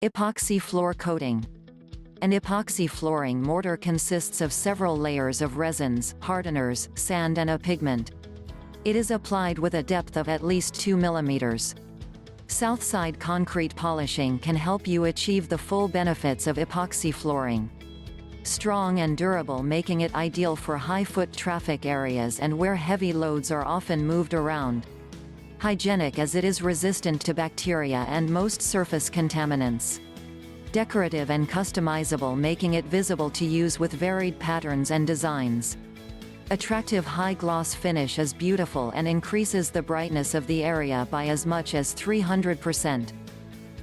Epoxy floor coating. An epoxy flooring mortar consists of several layers of resins, hardeners, sand and a pigment. It is applied with a depth of at least 2 mm. Southside concrete polishing can help you achieve the full benefits of epoxy flooring. Strong and durable, making it ideal for high-foot traffic areas and where heavy loads are often moved around. Hygienic, as it is resistant to bacteria and most surface contaminants. Decorative and customizable, making it visible to use with varied patterns and designs. Attractive high gloss finish is beautiful and increases the brightness of the area by as much as 300%.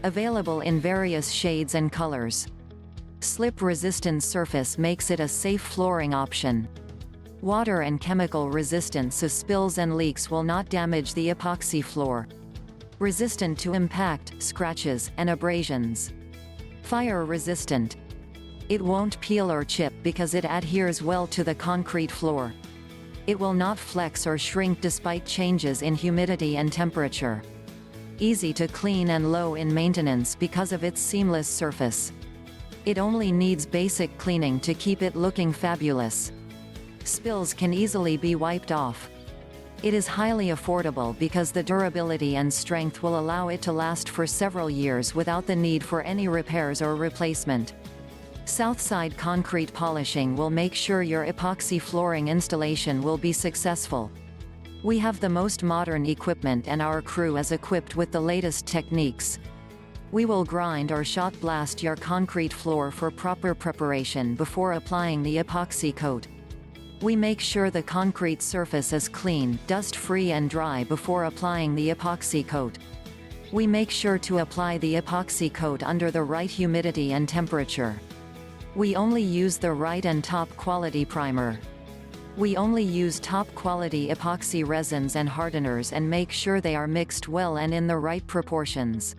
Available in various shades and colors. Slip-resistant surface makes it a safe flooring option. Water and chemical resistant, so spills and leaks will not damage the epoxy floor. Resistant to impact, scratches, and abrasions. Fire resistant. It won't peel or chip because it adheres well to the concrete floor. It will not flex or shrink despite changes in humidity and temperature. Easy to clean and low in maintenance because of its seamless surface. It only needs basic cleaning to keep it looking fabulous. Spills can easily be wiped off. It is highly affordable because the durability and strength will allow it to last for several years without the need for any repairs or replacement. Southside concrete polishing will make sure your epoxy flooring installation will be successful. We have the most modern equipment and our crew is equipped with the latest techniques. We will grind or shot blast your concrete floor for proper preparation before applying the epoxy coat. We make sure the concrete surface is clean, dust-free and dry before applying the epoxy coat. We make sure to apply the epoxy coat under the right humidity and temperature. We only use the right and top quality primer. We only use top quality epoxy resins and hardeners and make sure they are mixed well and in the right proportions.